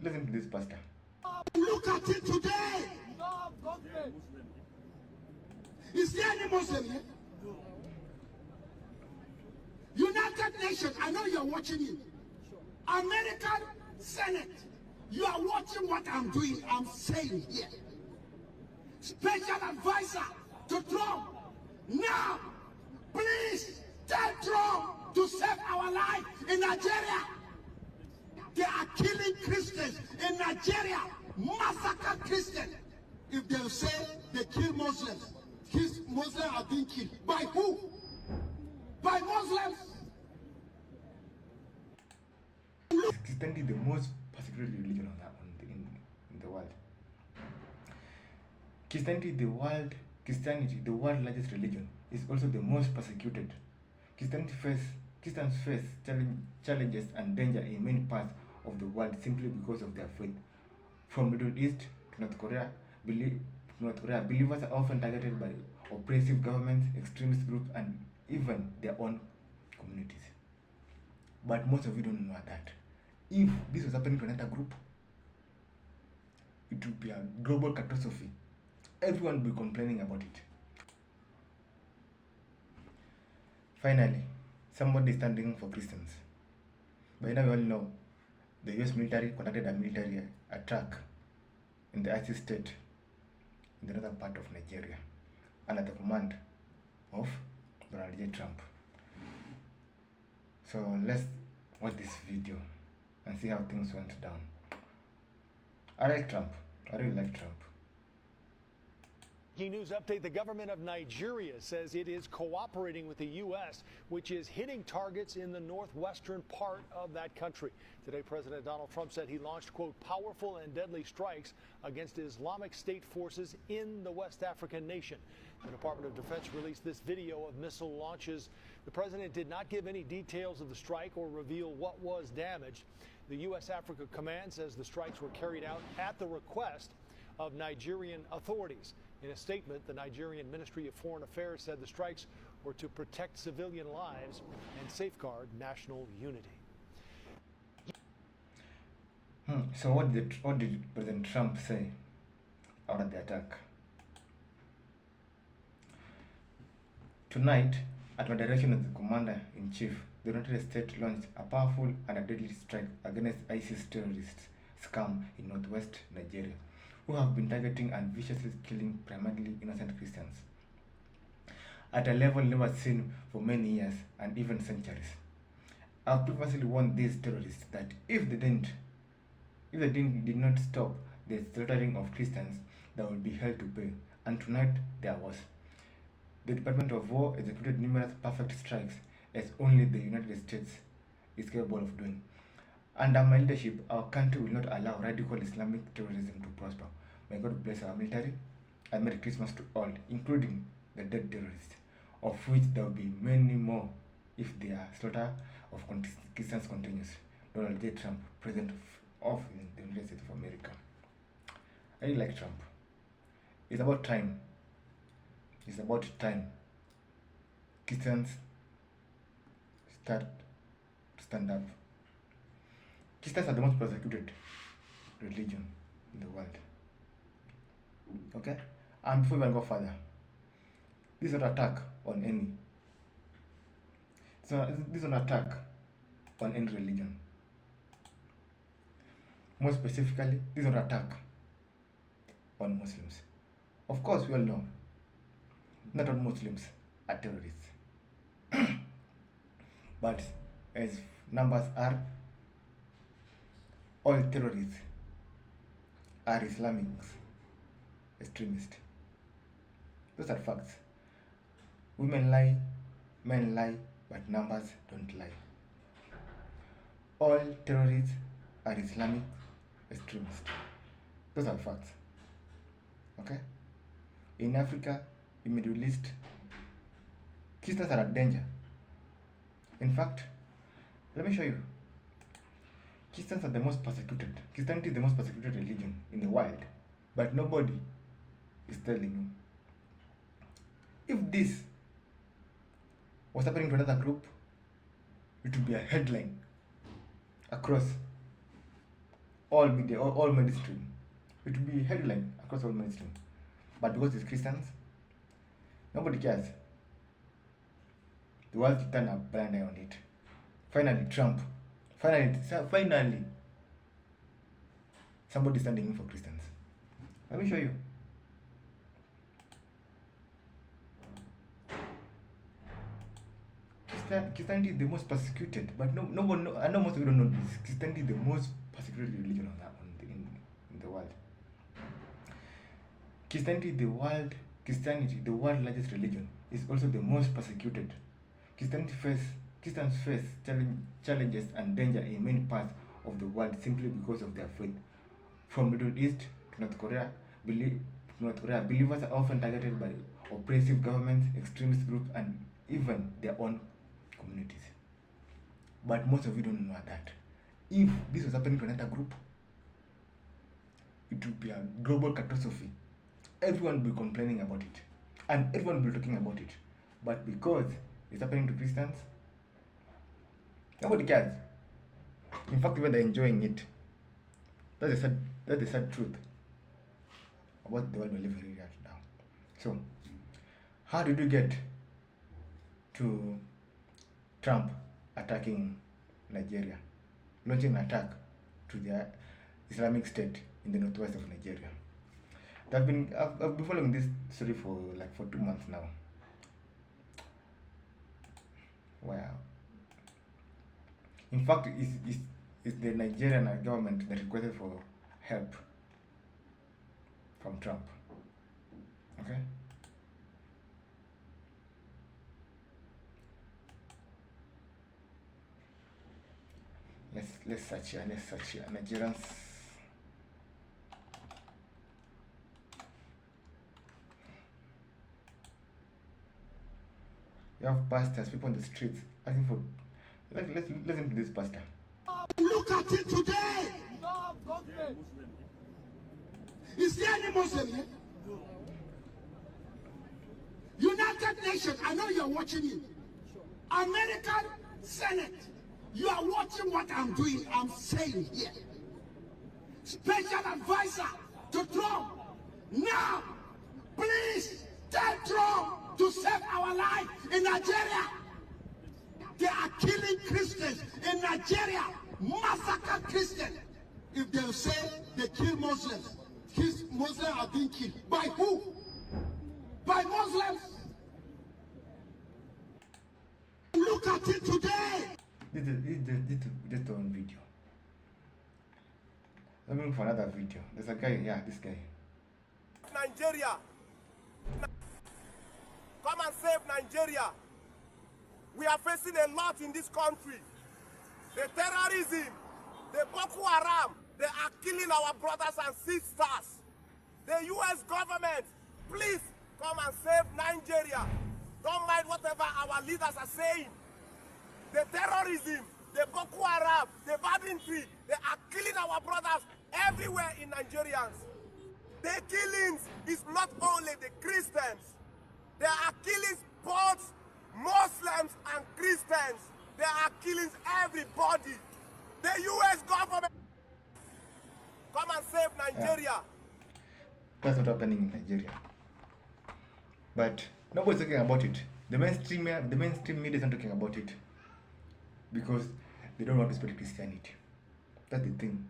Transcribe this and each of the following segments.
Listen to this pastor. Look at it today. Is there any Muslim here? United Nations, I know you're watching it. American Senate, you are watching what I'm doing, I'm saying here. Special advisor to Trump. Now, please tell Trump to save our life in Nigeria. They are killing Christians in Nigeria, massacre Christians. If they say they kill Muslims, Muslims are being killed. By who? By Muslims. Christianity is the most persecuted religion in the world. Christianity, the world's largest religion, is also the most persecuted. Christians face challenges and danger in many parts of the world simply because of their faith. From Middle East to North Korea, believers are often targeted by oppressive governments, extremist groups, and even their own communities. But most of you don't know that. If this was happening to another group, it would be a global catastrophe. Everyone will be complaining about it. Finally, somebody is standing for Christians. By now we all know the US military conducted a military attack in the ISIS state in the northern part of Nigeria under the command of Donald J. Trump. So let's watch this video and see how things went down. I like Trump. I really like Trump. Key news update. The government of Nigeria says it is cooperating with the U.S., which is hitting targets in the northwestern part of that country. Today, President Donald Trump said he launched, quote, powerful and deadly strikes against Islamic State forces in the West African nation. The Department of Defense released this video of missile launches. The president did not give any details of the strike or reveal what was damaged. The U.S. Africa Command says the strikes were carried out at the request of Nigerian authorities. In a statement, the Nigerian Ministry of Foreign Affairs said the strikes were to protect civilian lives and safeguard national unity. So what did President Trump say out of the attack? Tonight, at the direction of the Commander-in-Chief, the United States launched a powerful and a deadly strike against ISIS terrorists scum in northwest Nigeria, who have been targeting and viciously killing primarily innocent Christians at a level never seen for many years and even centuries. I've previously warned these terrorists that if they did not stop the slaughtering of Christians, they will be held to pay. And tonight there was. The Department of War executed numerous perfect strikes as only the United States is capable of doing. Under my leadership, our country will not allow radical Islamic terrorism to prosper. May God bless our military, and Merry Christmas to all, including the dead terrorists, of which there will be many more if their slaughter of Christians continues. Donald J. Trump, President of the United States of America. I really like Trump. It's about time. It's about time Christians start to stand up. Christians are the most persecuted religion in the world. Okay? And before we even go further, this is not an attack on any. This is an attack on any religion. More specifically, this is an attack on Muslims. Of course, we all know not all Muslims are terrorists. But as numbers are, all terrorists are Islamic extremists. Those are facts. Women lie, men lie, but numbers don't lie. All terrorists are Islamic extremists. Those are facts. Okay? In Africa, in Middle East, Christians are a danger. In fact, let me show you. Christians are the most persecuted. Christianity is the most persecuted religion in the world, but nobody is telling you. If this was happening to another group, it would be a headline across all media, all mainstream. It will be headline across all mainstream. But because it's Christians, nobody cares. The world will turn a blind eye on it. Finally, Trump. Finally, somebody standing in for Christians. Let me show you. Christianity is the most persecuted, but no one know, I know most of you don't know this. Christianity is the most persecuted religion in the world. Christianity, the world largest religion, is also the most persecuted. Christians face challenges and danger in many parts of the world simply because of their faith. From Middle East to North Korea, believers are often targeted by oppressive governments, extremist groups, and even their own communities. But most of you don't know that. If this was happening to another group, it would be a global catastrophe. Everyone will be complaining about it, and everyone will be talking about it. But because it's happening to Christians, nobody cares. In fact, even they're enjoying it. That's the sad truth about the world we're living in right now. So, how did we get to Trump attacking Nigeria, launching an attack to the Islamic State in the northwest of Nigeria? I've been following this story for 2 months now. Wow. In fact, it's the Nigerian government that requested for help from Trump. Okay? Let's search here. Nigerians. You have pastors, people on the streets asking for. Let's listen to this pastor. Look at it today. Is there any Muslim here? United Nations, I know you're watching it. American Senate, you are watching what I'm doing, I'm saying here. Special advisor to Trump. Now, please tell Trump to save our life in Nigeria. They are killing Christians in Nigeria, massacre Christians. If they say they kill Muslims, Muslims are being killed. By who? By Muslims. Look at it today. This is just one video. I'm looking for another video. There's a guy, this guy. Nigeria. Come and save Nigeria. We are facing a lot in this country. The terrorism, the Boko Haram, they are killing our brothers and sisters. The US government, please come and save Nigeria. Don't mind whatever our leaders are saying. The terrorism, the Boko Haram, the banditry, they are killing our brothers everywhere in Nigerians. The killings is not only the Christians. They are killing both Muslims and Christians. They are killing everybody. The US government, come and save Nigeria. That's what's happening in Nigeria. But nobody's talking about it. The mainstream media isn't talking about it because they don't want to spread Christianity. That's the thing.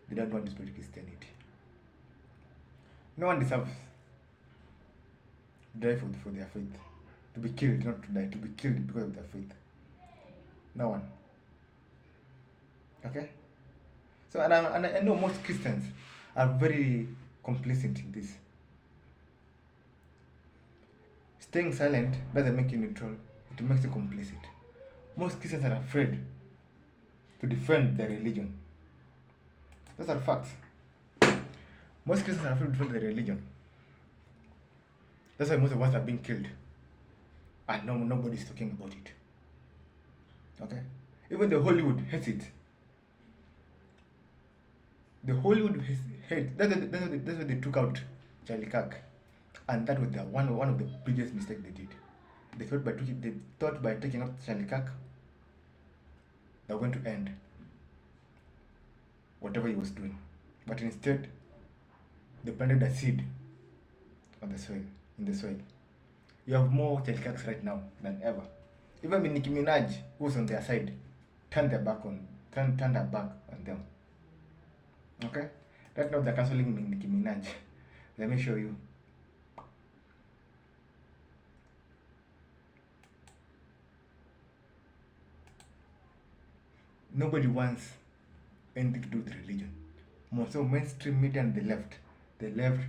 They don't want to spread Christianity. No one deserves to die for their faith. To be killed, not to die, to be killed because of their faith. No one. Okay? So, and I know most Christians are very complicit in this. Staying silent doesn't make you neutral, it makes you complicit. Most Christians are afraid to defend their religion. Those are facts. Most Christians are afraid to defend their religion. That's why most of us are being killed. And nobody's talking about it. Okay? Even the Hollywood hates it. The Hollywood hates. That's why they took out Charlie Kirk. And that was one of the biggest mistakes they did. They thought by taking out Charlie Kirk, they were going to end whatever he was doing. But instead, they planted a seed on the soil, in the soil. You have more Chelkaks right now than ever. Even Nicki Minaj, who's on their side, turned their back on them. Okay? Right now they're cancelling Nicki Minaj. Let me show you. Nobody wants anything to do with religion. Most of mainstream media and the left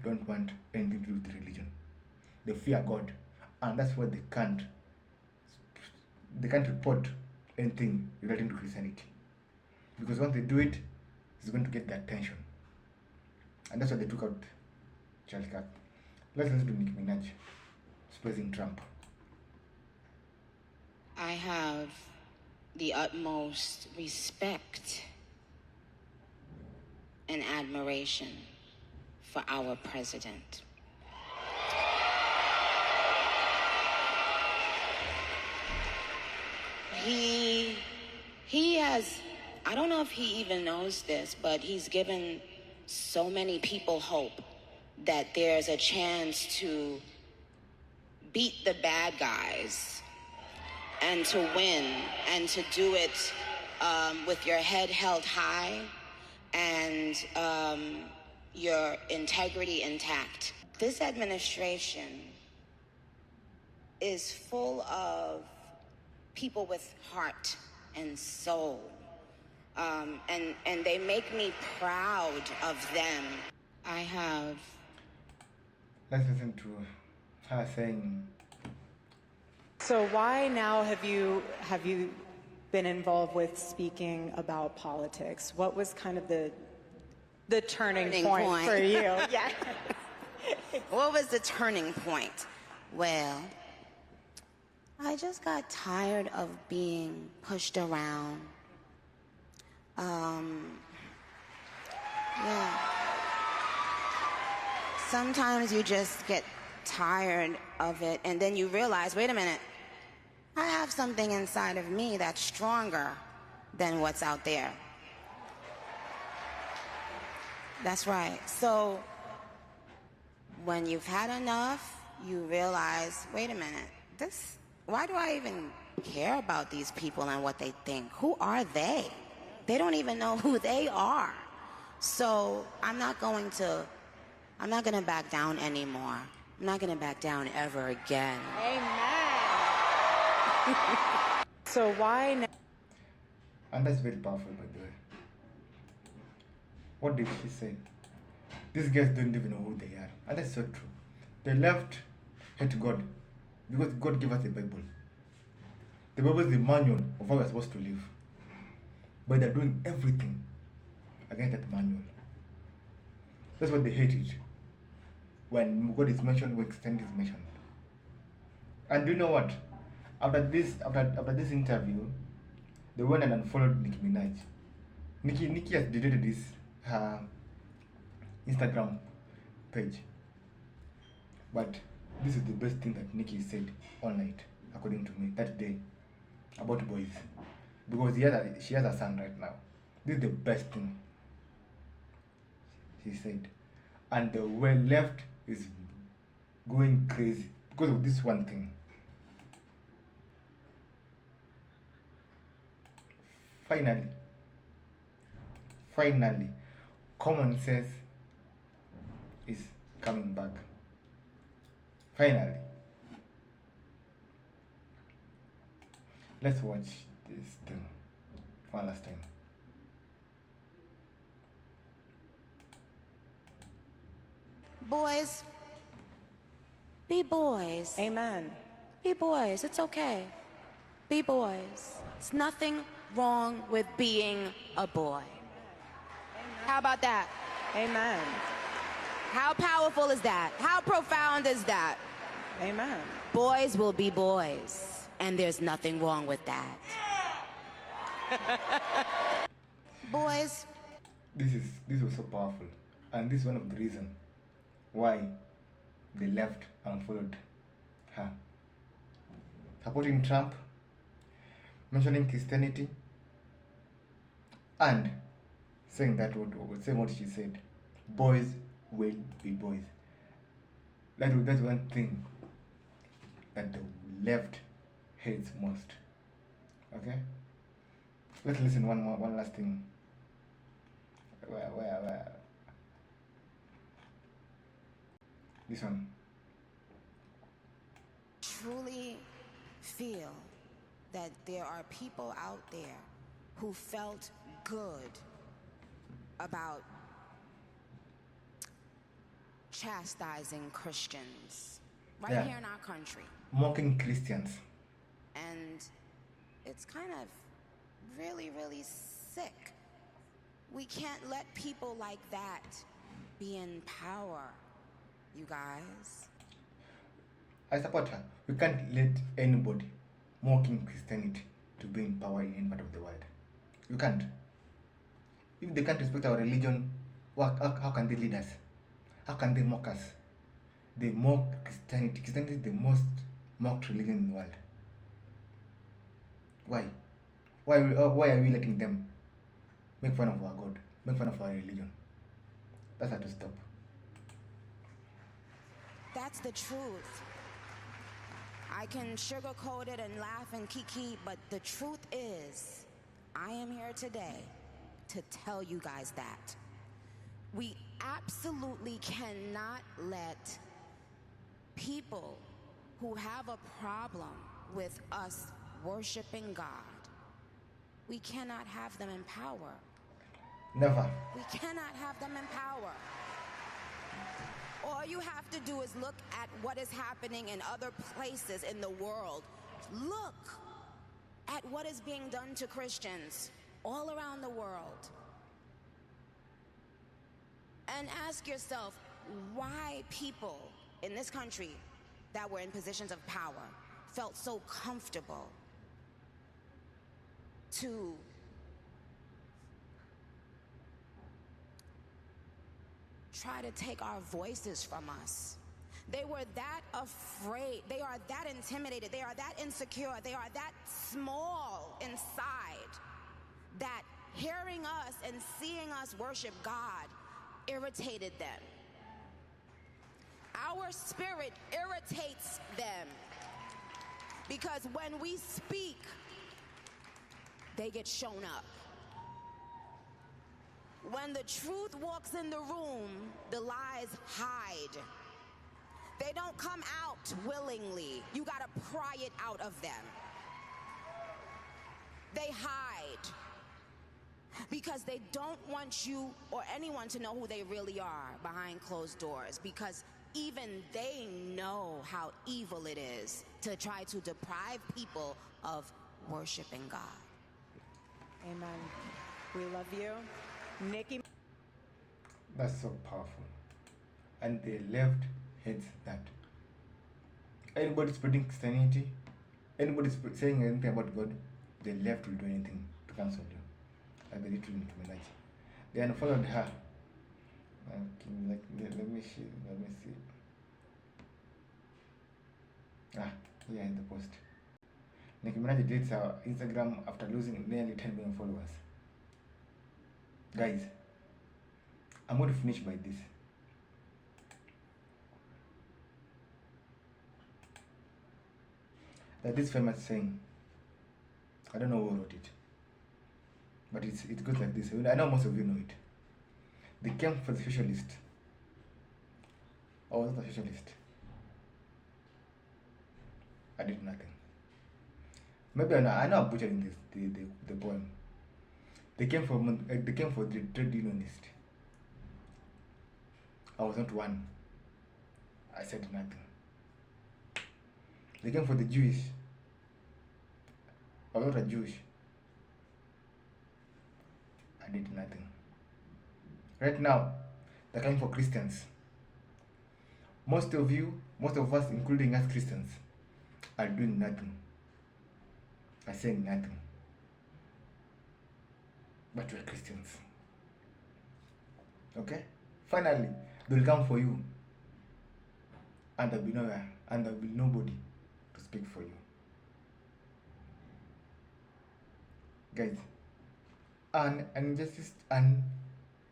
don't want anything to do with religion. They fear God, and that's why they can't report anything relating to Christianity, because once they do it, it's going to get their attention, and that's why they took out Charlie Kirk. Let's listen to Nicki Minaj praising Trump. I have the utmost respect and admiration for our president. He has, I don't know if he even knows this, but he's given so many people hope that there's a chance to beat the bad guys and to win and to do it with your head held high and your integrity intact. This administration is full of people with heart and soul. And they make me proud of them. I have. Let's listen to her saying. So why now have you been involved with speaking about politics? What was kind of the turning point for you? Yeah. What was the turning point? Well, I just got tired of being pushed around. Yeah. Sometimes you just get tired of it, and then you realize, wait a minute, I have something inside of me that's stronger than what's out there. That's right. So when you've had enough, you realize, wait a minute, why do I even care about these people and what they think? Who are they? They don't even know who they are. So I'm not going to back down anymore. I'm not going to back down ever again. Amen. So why now? And that's very powerful, by the way. What did she say? These guys don't even know who they are. And that's so true. The left hate God because God gave us the Bible. The Bible is the manual of how we're supposed to live. But they're doing everything against that manual. That's why they hate it. When God is mentioned, when extend is mentioned. And do you know what? After this interview, they went and unfollowed Nicki Minaj. Nicki has deleted her Instagram page. But this is the best thing that Nicki said all night, according to me, that day, about boys. Because she has a son right now. This is the best thing she said. And the way left is going crazy because of this one thing. Finally, common sense is coming back. Finally. Let's watch this thing one last time. Boys, be boys. Amen. Be boys. It's okay. Be boys. It's nothing wrong with being a boy. How about that? Amen. How powerful is that? How profound is that? Amen. Boys will be boys, and there's nothing wrong with that. Boys. This was so powerful, and this is one of the reasons why they left and followed her. Supporting Trump, mentioning Christianity, and saying saying what she said. Boys will be boys. That's one thing that the left hates most. Okay? Let's listen one last thing. Where this one. Truly feel that there are people out there who felt good about chastising Christians right here in our country. Mocking Christians. And it's kind of really, really sick. We can't let people like that be in power, you guys. I support her. We can't let anybody mocking Christianity to be in power in any part of the world. You can't. If they can't respect our religion, how can they lead us? How can they mock us? They mock Christianity. Christianity is the most mocked religion in the world. Why? Why are we letting them make fun of our God, make fun of our religion? That's how to stop. That's the truth. I can sugarcoat it and laugh and kiki, but the truth is, I am here today to tell you guys that. We absolutely cannot let people who have a problem with us worshiping God, we cannot have them in power. Never. We cannot have them in power. All you have to do is look at what is happening in other places in the world. Look at what is being done to Christians all around the world. And ask yourself why people in this country that were in positions of power felt so comfortable to try to take our voices from us. They were that afraid. They are that intimidated. They are that insecure. They are that small inside that hearing us and seeing us worship God irritated them. Our spirit irritates them because when we speak, they get shown up. When the truth walks in the room, the lies hide. They don't come out willingly. You gotta pry it out of them. They hide because they don't want you or anyone to know who they really are behind closed doors, because even they know how evil it is to try to deprive people of worshiping God. Amen. We love you. Nikki. That's so powerful. And the left hates that. Anybody spreading Christianity, anybody saying anything about God, the left will do anything to cancel you. Like they did to Nicki Minaj. They unfollowed her. Let me see. Here in the post. Nicki Minaj deletes her Instagram after losing nearly 10 million followers. Guys, I'm going to finish by this. That this famous saying, I don't know who wrote it, but it goes like this. I know most of you know it. They came for the socialist. I was not a socialist. I did nothing. Maybe I know I'm butchering this, the poem. They came for the trade unionist. I was not one. I said nothing. They came for the Jewish. I was not a Jewish. I did nothing. Right now, they're coming for Christians. Most of us, including us Christians, are doing nothing. Are saying nothing. But we're Christians. Okay? Finally, they'll come for you. And there'll be nowhere. And there'll be nobody to speak for you. Guys, injustice and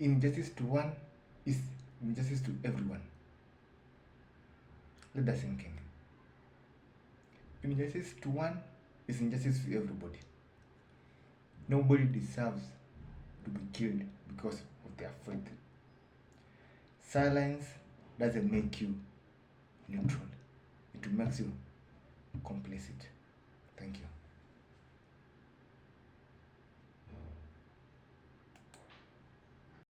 Injustice to one is injustice to everyone. Let that sink in. Injustice to one is injustice to everybody. Nobody deserves to be killed because of their faith. Silence doesn't make you neutral. It makes you complicit. Thank you.